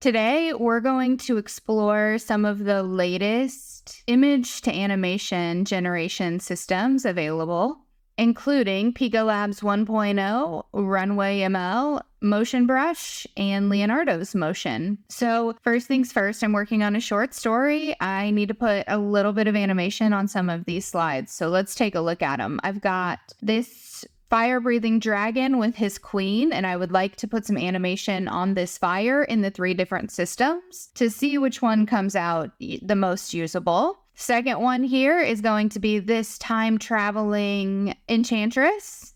Today, we're going to explore some of the latest image to animation generation systems available, including Pika Labs 1.0, Runway ML, Motion Brush, and Leonardo's Motion. So first things first, I'm working on a short story. I need to put a little bit of animation on some of these slides. So let's take a look at them. I've got this fire-breathing dragon with his queen, and I would like to put some animation on this fire in the 3 different systems to see which one comes out the most usable. Second one here is going to be this time-traveling Enchantress.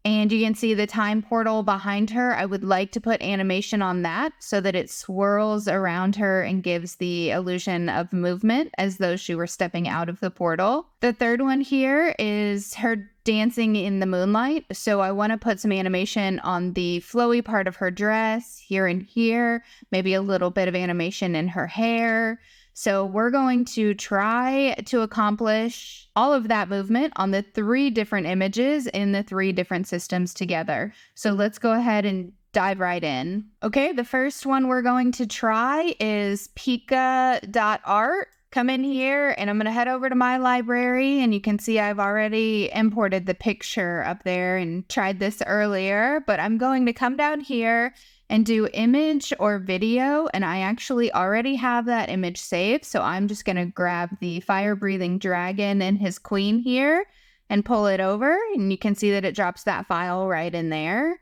And you can see the time portal behind her. I would like to put animation on that so that it swirls around her and gives the illusion of movement as though she were stepping out of the portal. The third one here is her dancing in the moonlight. So I want to put some animation on the flowy part of her dress here and here, maybe a little bit of animation in her hair. So we're going to try to accomplish all of that movement on the 3 different images in the 3 different systems together. So let's go ahead and dive right in. Okay, the first one we're going to try is Pika.art. Come in here and I'm going to head over to my library, and you can see I've already imported the picture up there and tried this earlier, but I'm going to come down here and do image or video, and I actually already have that image saved, so I'm just going to grab the fire-breathing dragon and his queen here and pull it over, and you can see that it drops that file right in there.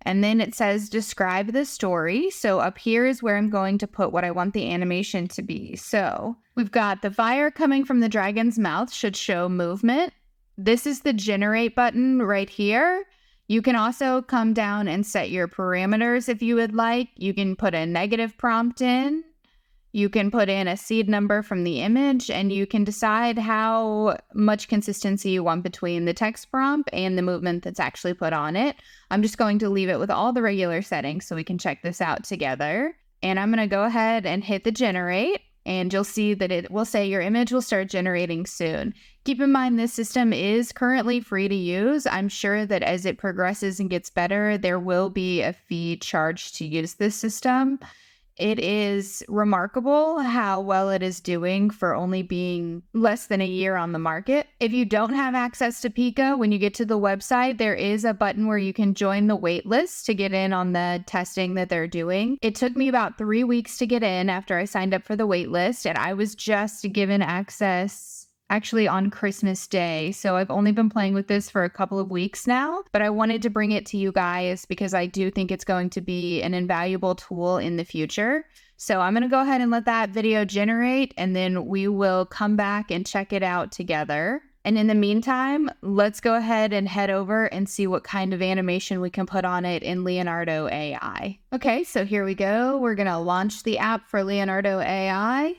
And then it says describe the story. So up here is where I'm going to put what I want the animation to be. So we've got the fire coming from the dragon's mouth should show movement. This is the generate button right here. You can also come down and set your parameters if you would like. You can put a negative prompt in. You can put in a seed number from the image, and you can decide how much consistency you want between the text prompt and the movement that's actually put on it. I'm just going to leave it with all the regular settings so we can check this out together. And I'm going to go ahead and hit the generate, and you'll see that it will say your image will start generating soon. Keep in mind this system is currently free to use. I'm sure that as it progresses and gets better, there will be a fee charged to use this system. It is remarkable how well it is doing for only being less than a year on the market. If you don't have access to Pika, when you get to the website, there is a button where you can join the wait list to get in on the testing that they're doing. It took me about 3 weeks to get in after I signed up for the wait list, and I was just given access actually on Christmas Day. So I've only been playing with this for a couple of weeks now, but I wanted to bring it to you guys because I do think it's going to be an invaluable tool in the future. So I'm going to go ahead and let that video generate, and then we will come back and check it out together. And in the meantime, let's go ahead and head over and see what kind of animation we can put on it in Leonardo AI. Okay, so here we go. We're going to launch the app for Leonardo AI.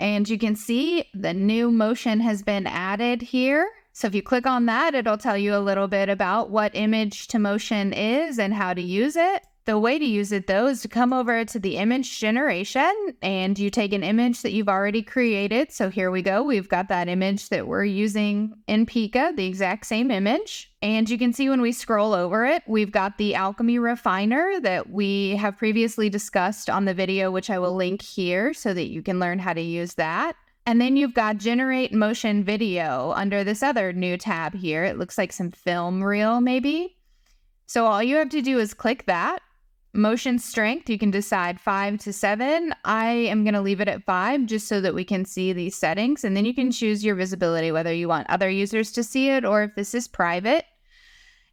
And you can see the new motion has been added here. So if you click on that, it'll tell you a little bit about what image to motion is and how to use it. The way to use it, though, is to come over to the image generation, and you take an image that you've already created. So here we go. We've got that image that we're using in Pika, the exact same image. And you can see when we scroll over it, we've got the alchemy refiner that we have previously discussed on the video, which I will link here so that you can learn how to use that. And then you've got generate motion video under this other new tab here. It looks like some film reel maybe. So all you have to do is click that. Motion strength, you can decide 5 to 7. I am going to leave it at 5 just so that we can see these settings. And then you can choose your visibility, whether you want other users to see it or if this is private.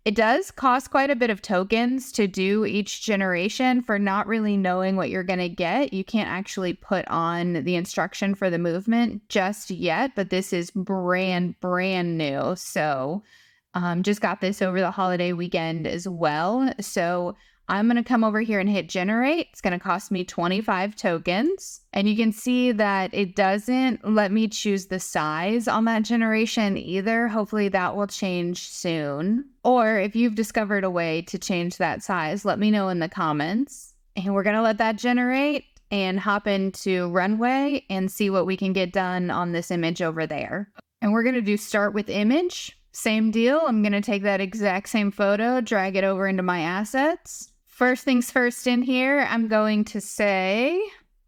It does cost quite a bit of tokens to do each generation. For not really knowing what you're going to get, you can't actually put on the instruction for the movement just yet, but this is brand new. So just got this over the holiday weekend as well. So I'm going to come over here and hit generate. It's going to cost me 25 tokens. And you can see that it doesn't let me choose the size on that generation either. Hopefully that will change soon. Or if you've discovered a way to change that size, let me know in the comments. And we're going to let that generate and hop into Runway and see what we can get done on this image over there. And we're going to do start with image. Same deal. I'm going to take that exact same photo, drag it over into my assets. First things first in here, I'm going to say,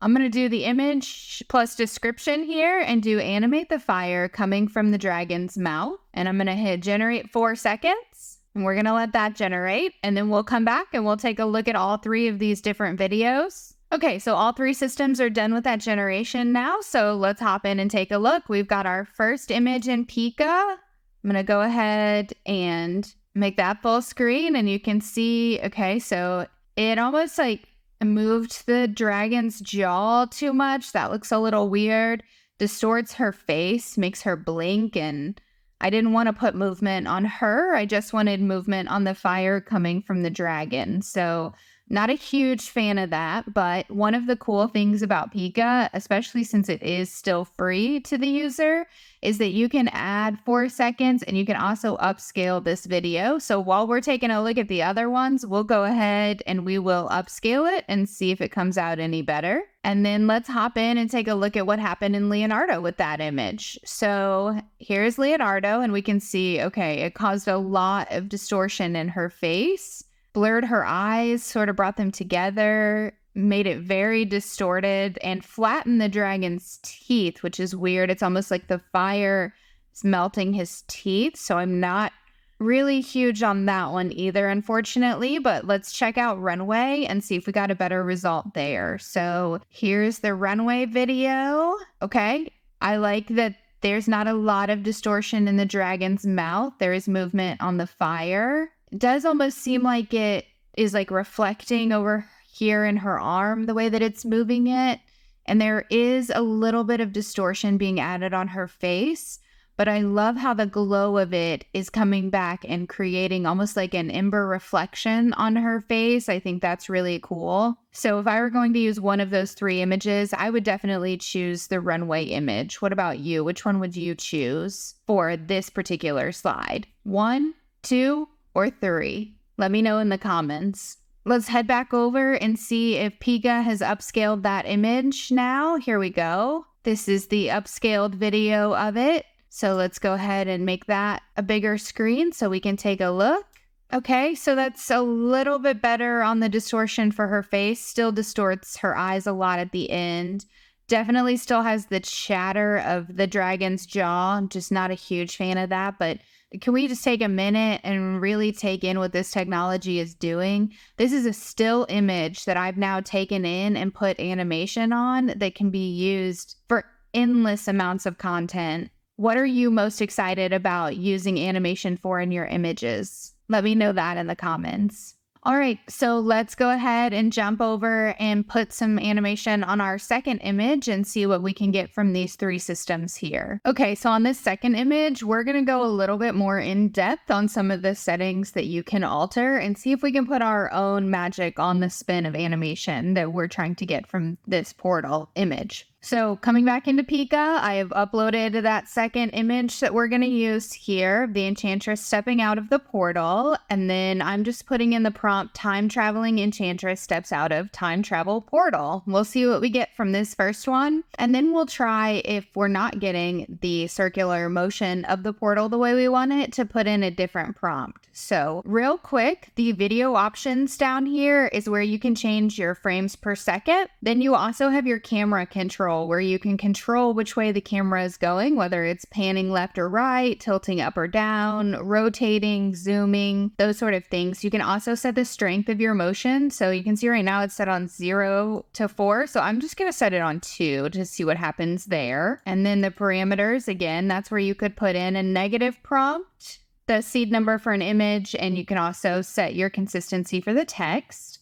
I'm going to do the image plus description here and do animate the fire coming from the dragon's mouth. And I'm going to hit generate 4 seconds. And we're going to let that generate. And then we'll come back and we'll take a look at all 3 of these different videos. Okay, so all 3 systems are done with that generation now. So let's hop in and take a look. We've got our first image in Pika. I'm going to go ahead and make that full screen. And you can see, okay, so it almost like moved the dragon's jaw too much. That looks a little weird. Distorts her face, makes her blink. And I didn't want to put movement on her. I just wanted movement on the fire coming from the dragon. So not a huge fan of that, but one of the cool things about Pika, especially since it is still free to the user, is that you can add 4 seconds and you can also upscale this video. So while we're taking a look at the other ones, we'll go ahead and we will upscale it and see if it comes out any better. And then let's hop in and take a look at what happened in Leonardo with that image. So here's Leonardo and we can see, okay, it caused a lot of distortion in her face. Blurred her eyes, sort of brought them together, made it very distorted, and flattened the dragon's teeth, which is weird. It's almost like the fire is melting his teeth. So I'm not really huge on that one either, unfortunately. But let's check out Runway and see if we got a better result there. So here's the Runway video. Okay, I like that there's not a lot of distortion in the dragon's mouth. There is movement on the fire. It does almost seem like it is like reflecting over here in her arm, the way that it's moving it. And there is a little bit of distortion being added on her face, but I love how the glow of it is coming back and creating almost like an ember reflection on her face. I think that's really cool. So if I were going to use one of those 3 images, I would definitely choose the Runway image. What about you? Which one would you choose for this particular slide? 1, 2, or 3? Let me know in the comments. Let's head back over and see if Pika has upscaled that image now. Here we go. This is the upscaled video of it. So let's go ahead and make that a bigger screen so we can take a look. Okay, so that's a little bit better on the distortion for her face. Still distorts her eyes a lot at the end. Definitely still has the chatter of the dragon's jaw. I'm just not a huge fan of that, but can we just take a minute and really take in what this technology is doing? This is a still image that I've now taken in and put animation on that can be used for endless amounts of content. What are you most excited about using animation for in your images? Let me know that in the comments. All right, so let's go ahead and jump over and put some animation on our second image and see what we can get from these 3 systems here. Okay, so on this second image, we're gonna go a little bit more in depth on some of the settings that you can alter and see if we can put our own magic on the spin of animation that we're trying to get from this portal image. So coming back into Pika, I have uploaded that second image that we're going to use here, the Enchantress stepping out of the portal. And then I'm just putting in the prompt, time traveling Enchantress steps out of time travel portal. We'll see what we get from this first one. And then we'll try, if we're not getting the circular motion of the portal the way we want it, to put in a different prompt. So real quick, the video options down here is where you can change your frames per second. Then you also have your camera control, where you can control which way the camera is going, whether it's panning left or right, tilting up or down, rotating, zooming, those sort of things. You can also set the strength of your motion. So you can see right now it's set on 0 to 4. So I'm just going to set it on 2 to see what happens there. And then the parameters, again, that's where you could put in a negative prompt, the seed number for an image, and you can also set your consistency for the text.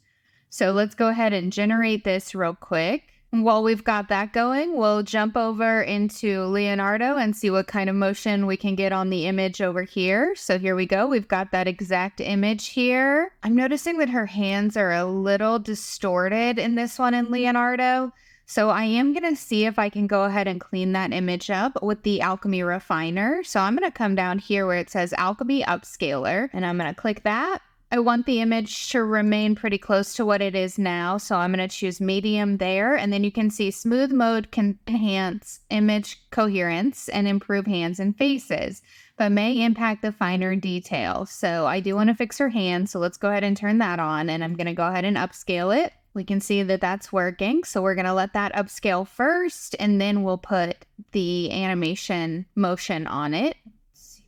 So let's go ahead and generate this real quick. While we've got that going, we'll jump over into Leonardo and see what kind of motion we can get on the image over here. So here we go. We've got that exact image here. I'm noticing that her hands are a little distorted in this one in Leonardo. So I am going to see if I can go ahead and clean that image up with the Alchemy Refiner. So I'm going to come down here where it says Alchemy Upscaler, and I'm going to click that. I want the image to remain pretty close to what it is now, so I'm going to choose medium there, and then you can see smooth mode can enhance image coherence and improve hands and faces, but may impact the finer detail. So I do want to fix her hands, so let's go ahead and turn that on, and I'm going to go ahead and upscale it. We can see that that's working, so we're going to let that upscale first, and then we'll put the animation motion on it.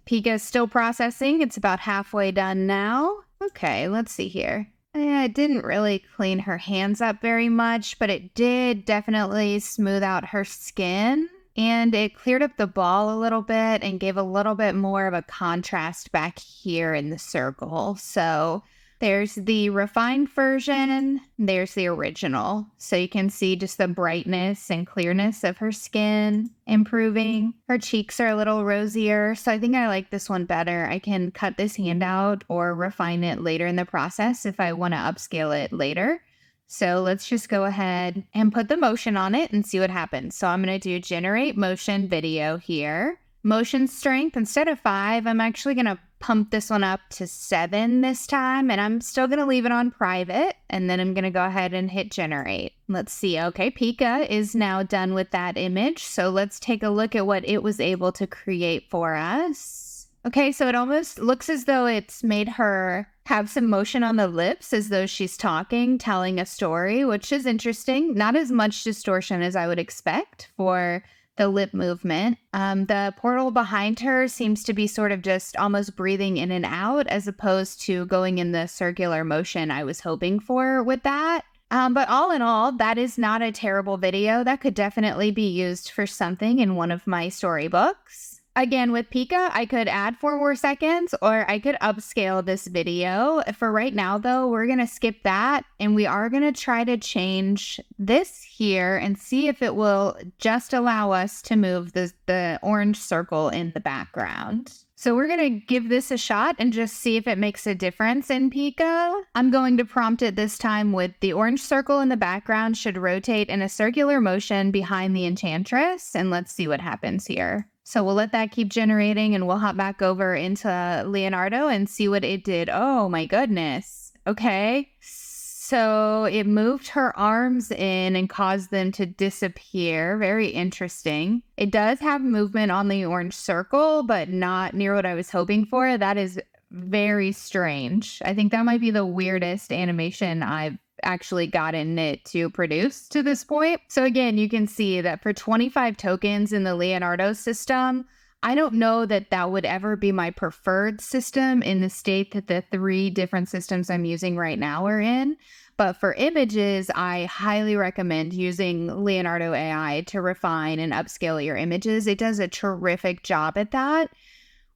Pika is still processing. It's about halfway done now. Okay, let's see here. It didn't really clean her hands up very much, but it did definitely smooth out her skin. And it cleared up the ball a little bit and gave a little bit more of a contrast back here in the circle. So there's the refined version, there's the original. So you can see just the brightness and clearness of her skin improving. Her cheeks are a little rosier, so I think I like this one better. I can cut this hand out or refine it later in the process if I want to upscale it later. So let's just go ahead and put the motion on it and see what happens. So I'm going to do generate motion video here. Motion strength, instead of 5, I'm actually going to pump this one up to 7 this time, and I'm still going to leave it on private, and then I'm going to go ahead and hit generate. Let's see. Okay, Pika is now done with that image, so let's take a look at what it was able to create for us. Okay, so it almost looks as though it's made her have some motion on the lips, as though she's talking, telling a story, which is interesting. Not as much distortion as I would expect for the lip movement. The portal behind her seems to be sort of just almost breathing in and out, as opposed to going in the circular motion I was hoping for with that. But all in all, that is not a terrible video. That could definitely be used for something in one of my storybooks. Again, with Pika, I could add 4 more seconds, or I could upscale this video. For right now, though, we're going to skip that, and we are going to try to change this here and see if it will just allow us to move the orange circle in the background. So we're going to give this a shot and just see if it makes a difference in Pika. I'm going to prompt it this time with the orange circle in the background should rotate in a circular motion behind the Enchantress, and let's see what happens here. So we'll let that keep generating, and we'll hop back over into Leonardo and see what it did. Oh my goodness. Okay. So it moved her arms in and caused them to disappear. Very interesting. It does have movement on the orange circle, but not near what I was hoping for. That is very strange. I think that might be the weirdest animation I've actually gotten it to produce to this point. So again, you can see that for 25 tokens in the Leonardo system, I don't know that that would ever be my preferred system in the state that the 3 different systems I'm using right now are in. But for images, I highly recommend using Leonardo AI to refine and upscale your images. It does a terrific job at that.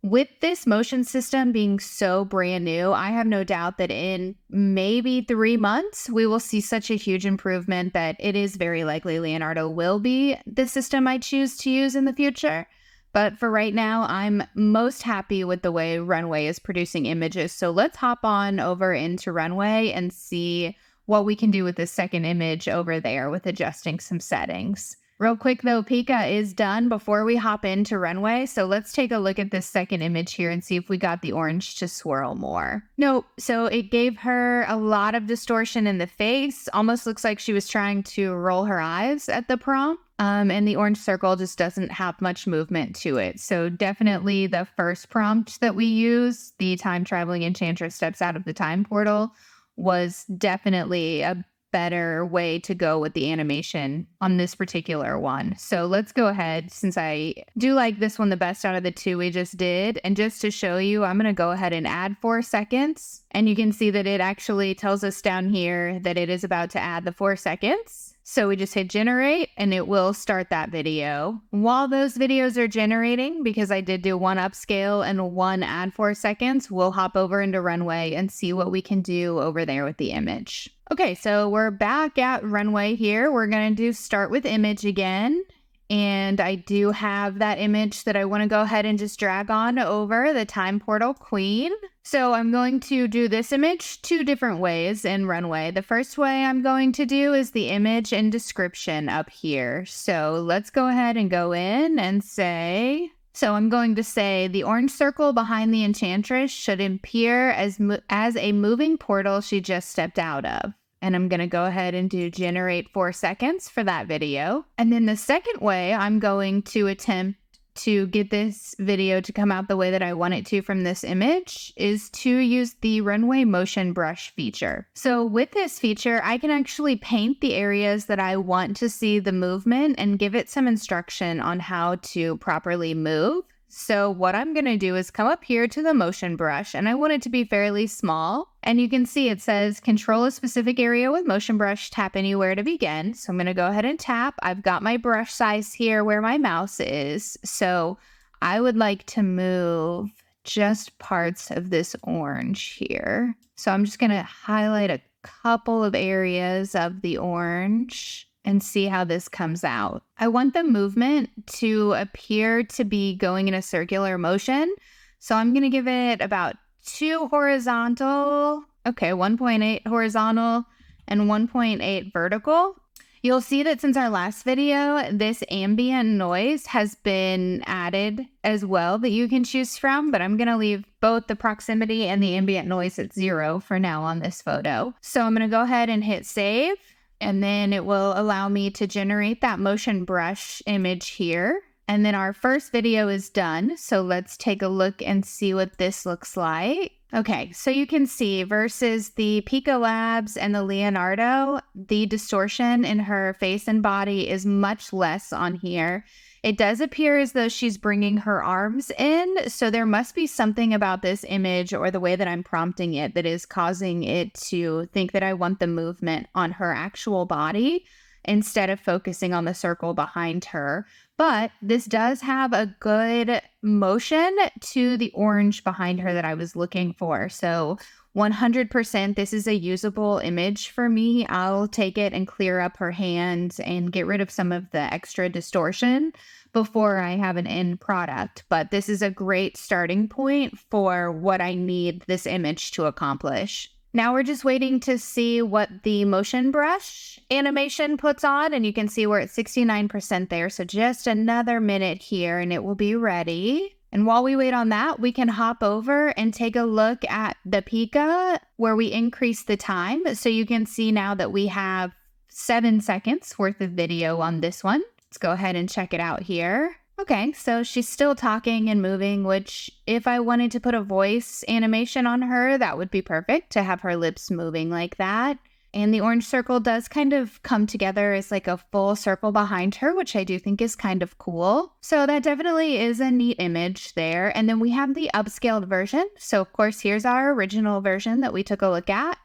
With this motion system being so brand new, I have no doubt that in maybe 3 months, we will see such a huge improvement that it is very likely Leonardo will be the system I choose to use in the future. But for right now, I'm most happy with the way Runway is producing images. So let's hop on over into Runway and see what we can do with this second image over there with adjusting some settings. Real quick though, Pika is done before we hop into Runway, so let's take a look at this second image here and see if we got the orange to swirl more. Nope, so it gave her a lot of distortion in the face, almost looks like she was trying to roll her eyes at the prompt. And the orange circle just doesn't have much movement to it. So definitely the first prompt that we use, the time traveling enchantress steps out of the time portal, was definitely a better way to go with the animation on this particular one. So let's go ahead, since I do like this one the best out of the 2 we just did. And just to show you, I'm going to go ahead and add 4 seconds. And you can see that it actually tells us down here that it is about to add the 4 seconds. So we just hit generate and it will start that video. While those videos are generating, because I did do 1 upscale and 1 add 4 seconds, we'll hop over into Runway and see what we can do over there with the image. Okay, so we're back at Runway here. We're going to do start with image again. And I do have that image that I want to go ahead and just drag on over, the time portal queen. So I'm going to do this image 2 different ways in Runway. The first way I'm going to do is the image and description up here. So let's go ahead and go in and say So I'm going to say the orange circle behind the Enchantress should appear as a moving portal she just stepped out of. And I'm going to go ahead and do generate 4 seconds for that video. And then the second way I'm going to attempt to get this video to come out the way that I want it to from this image is to use the Runway motion brush feature. So with this feature, I can actually paint the areas that I want to see the movement and give it some instruction on how to properly move. So what I'm going to do is come up here to the motion brush, and I want it to be fairly small. And you can see it says control a specific area with motion brush, tap anywhere to begin. So I'm going to go ahead and tap. I've got my brush size here where my mouse is. So I would like to move just parts of this orange here. So I'm just going to highlight a couple of areas of the orange and see how this comes out. I want the movement to appear to be going in a circular motion. So I'm going to give it about 2 horizontal, 1.8 horizontal and 1.8 vertical. You'll see that since our last video, this ambient noise has been added as well that you can choose from, but I'm going to leave both the proximity and the ambient noise at 0 for now on this photo. So I'm going to go ahead and hit save. And then it will allow me to generate that motion brush image here. And then our first video is done. So let's take a look and see what this looks like. Okay, so you can see versus the Pika Labs and the Leonardo, the distortion in her face and body is much less on here. It does appear as though she's bringing her arms in, so there must be something about this image or the way that I'm prompting it that is causing it to think that I want the movement on her actual body instead of focusing on the circle behind her. But this does have a good motion to the orange behind her that I was looking for. So 100%, this is a usable image for me. I'll take it and clear up her hands and get rid of some of the extra distortion before I have an end product. But this is a great starting point for what I need this image to accomplish. Now we're just waiting to see what the motion brush animation puts on, and you can see we're at 69% there. So just another minute here and it will be ready. And while we wait on that, we can hop over and take a look at the Pika where we increase the time. So you can see now that we have 7 seconds worth of video on this one. Let's go ahead and check it out here. Okay, so she's still talking and moving, which if I wanted to put a voice animation on her, that would be perfect to have her lips moving like that. And the orange circle does kind of come together as like a full circle behind her, which I do think is kind of cool. So that definitely is a neat image there. And then we have the upscaled version. So of course, here's our original version that we took a look at.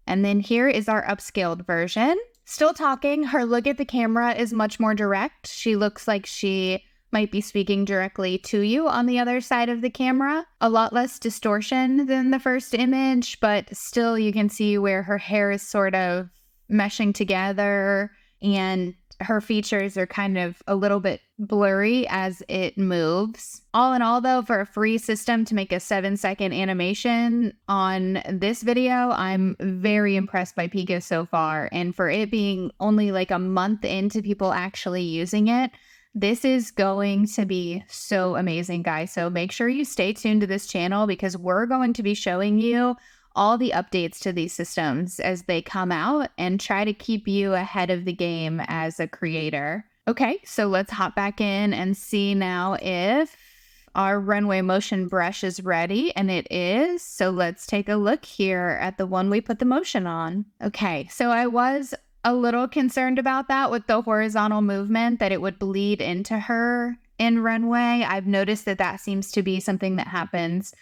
And then here is our upscaled version. Still talking, her look at the camera is much more direct. She looks like she might be speaking directly to you on the other side of the camera. A lot less distortion than the first image, but still you can see where her hair is sort of meshing together and her features are kind of a little bit blurry as it moves. All in all though, for a free system to make a 7-second animation on this video, I'm very impressed by Pika so far. And for it being only like a month into people actually using it, this is going to be so amazing, guys. So make sure you stay tuned to this channel because we're going to be showing you all the updates to these systems as they come out and try to keep you ahead of the game as a creator. Okay, so let's hop back in and see now if our Runway motion brush is ready, and it is. So let's take a look here at the one we put the motion on. Okay, so I was a little concerned about that with the horizontal movement, that it would bleed into her in Runway. I've noticed that that seems to be something that happens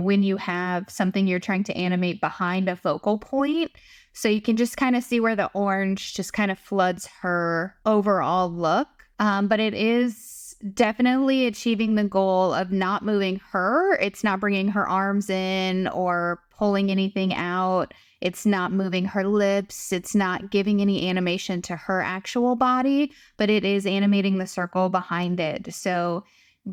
when you have something you're trying to animate behind a focal point. So you can just kind of see where the orange just kind of floods her overall look. But it is definitely achieving the goal of not moving her. It's not bringing her arms in or pulling anything out. It's not moving her lips. It's not giving any animation to her actual body, but it is animating the circle behind it. So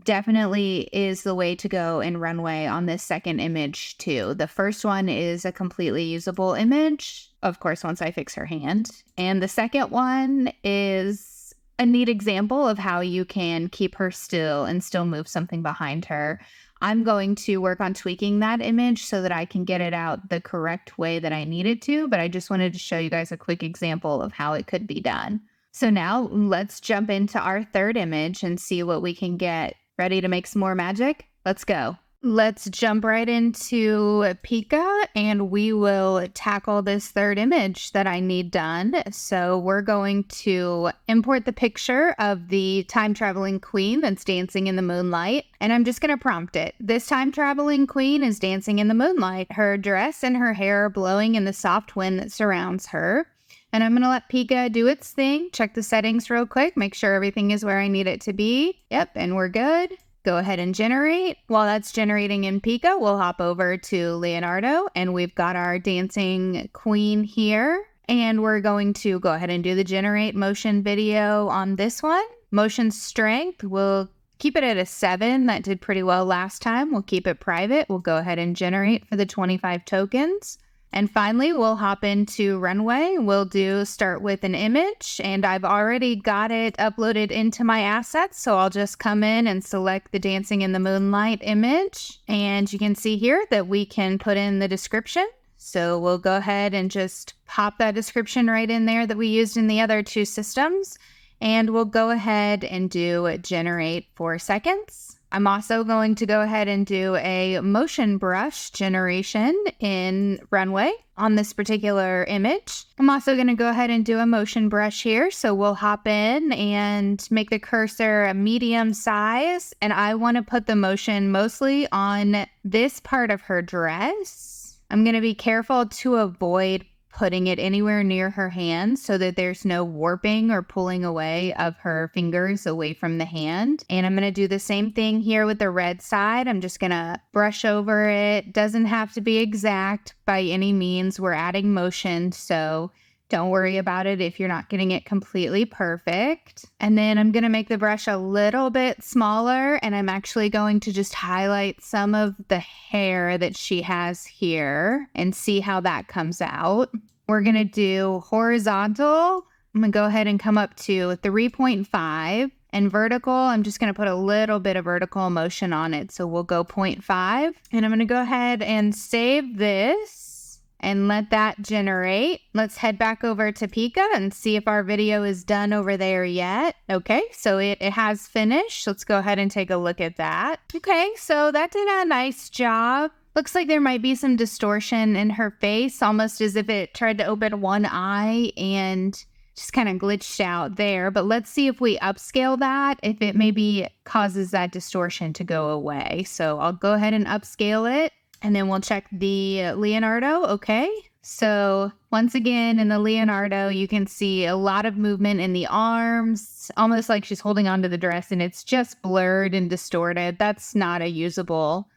definitely is the way to go in Runway on this second image too. The first one is a completely usable image, of course, once I fix her hand. And the second one is a neat example of how you can keep her still and still move something behind her. I'm going to work on tweaking that image so that I can get it out the correct way that I need it to, but I just wanted to show you guys a quick example of how it could be done. So now let's jump into our third image and see what we can get. Ready to make some more magic? Let's go. Let's jump right into Pika and we will tackle this third image that I need done. So we're going to import the picture of the time-traveling queen that's dancing in the moonlight. And I'm just going to prompt it. This time-traveling queen is dancing in the moonlight. Her dress and her hair are blowing in the soft wind that surrounds her. And I'm going to let Pika do its thing. Check the settings real quick. Make sure everything is where I need it to be. Yep, and we're good. Go ahead and generate. While that's generating in Pika, we'll hop over to Leonardo and we've got our dancing queen here. And we're going to go ahead and do the generate motion video on this one. Motion strength, we'll keep it at a 7. That did pretty well last time. We'll keep it private. We'll go ahead and generate for the 25 tokens. And finally, we'll hop into Runway. We'll start with an image, and I've already got it uploaded into my assets. So I'll just come in and select the Dancing in the Moonlight image. And you can see here that we can put in the description. So we'll go ahead and just pop that description right in there that we used in the other two systems. And we'll go ahead and do generate 4 seconds. I'm also going to go ahead and do a motion brush generation in Runway on this particular image. I'm also going to go ahead and do a motion brush here. So we'll hop in and make the cursor a medium size. And I want to put the motion mostly on this part of her dress. I'm going to be careful to avoid putting it anywhere near her hand so that there's no warping or pulling away of her fingers away from the hand. And I'm going to do the same thing here with the red side. I'm just going to brush over it. Doesn't have to be exact by any means. We're adding motion, so don't worry about it if you're not getting it completely perfect. And then I'm going to make the brush a little bit smaller, and I'm actually going to just highlight some of the hair that she has here and see how that comes out. We're going to do horizontal. I'm going to go ahead and come up to 3.5. And vertical, I'm just going to put a little bit of vertical motion on it. So we'll go 0.5. And I'm going to go ahead and save this and let that generate. Let's head back over to Pika and see if our video is done over there yet. Okay, so it has finished. Let's go ahead and take a look at that. Okay, so that did a nice job. Looks like there might be some distortion in her face, almost as if it tried to open one eye and just kind of glitched out there. But let's see if we upscale that, if it maybe causes that distortion to go away. So I'll go ahead and upscale it. And then we'll check the Leonardo. Okay, so once again in the Leonardo, you can see a lot of movement in the arms, almost like she's holding onto the dress and it's just blurred and distorted. That's not a usable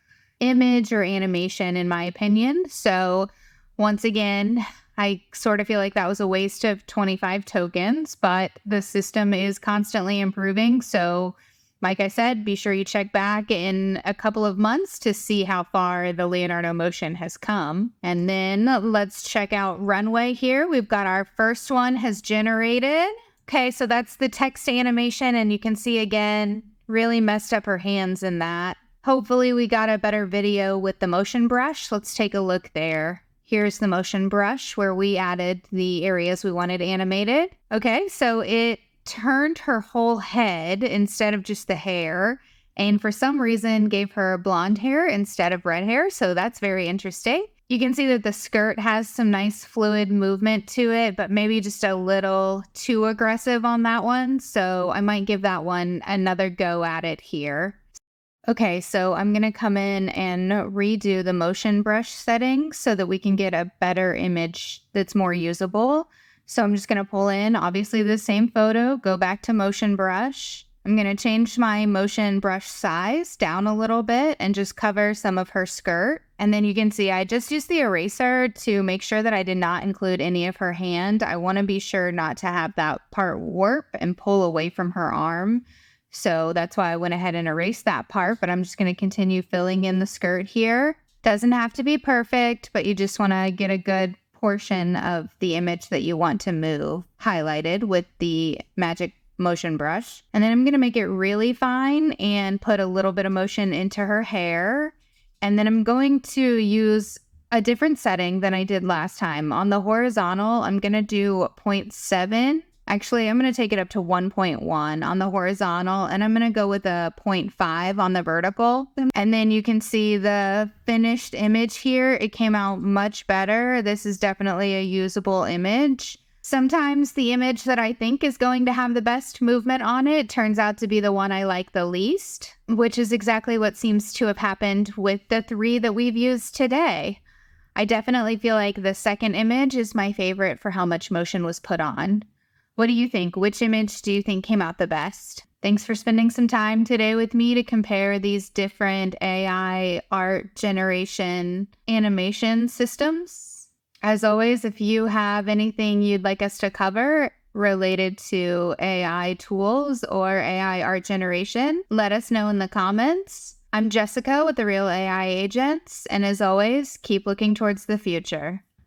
image or animation in my opinion. So once again, I sort of feel like that was a waste of 25 tokens, but the system is constantly improving. So like I said, be sure you check back in a couple of months to see how far the Leonardo motion has come. And then let's check out Runway here. We've got our first one has generated. Okay, so that's the text animation, and you can see again, really messed up her hands in that. Hopefully we got a better video with the motion brush. Let's take a look there. Here's the motion brush where we added the areas we wanted animated. Okay, so it turned her whole head instead of just the hair, and for some reason gave her blonde hair instead of red hair. So that's very interesting. You can see that the skirt has some nice fluid movement to it, but maybe just a little too aggressive on that one. So I might give that one another go at it here. Okay, so I'm going to come in and redo the motion brush settings so that we can get a better image that's more usable. So I'm just going to pull in, obviously, the same photo, go back to motion brush. I'm going to change my motion brush size down a little bit and just cover some of her skirt. And then you can see I just used the eraser to make sure that I did not include any of her hand. I want to be sure not to have that part warp and pull away from her arm. So that's why I went ahead and erased that part, but I'm just going to continue filling in the skirt here. Doesn't have to be perfect, but you just want to get a good portion of the image that you want to move highlighted with the magic motion brush. And then I'm going to make it really fine and put a little bit of motion into her hair. And then I'm going to use a different setting than I did last time. On the horizontal, I'm going to do 0.7. Actually, I'm going to take it up to 1.1 on the horizontal, and I'm going to go with a 0.5 on the vertical. And then you can see the finished image here. It came out much better. This is definitely a usable image. Sometimes the image that I think is going to have the best movement on it turns out to be the one I like the least, which is exactly what seems to have happened with the 3 that we've used today. I definitely feel like the second image is my favorite for how much motion was put on. What do you think? Which image do you think came out the best? Thanks for spending some time today with me to compare these different AI art generation animation systems. As always, if you have anything you'd like us to cover related to AI tools or AI art generation, let us know in the comments. I'm Jessica with The Real AI Agents, and as always, keep looking towards the future.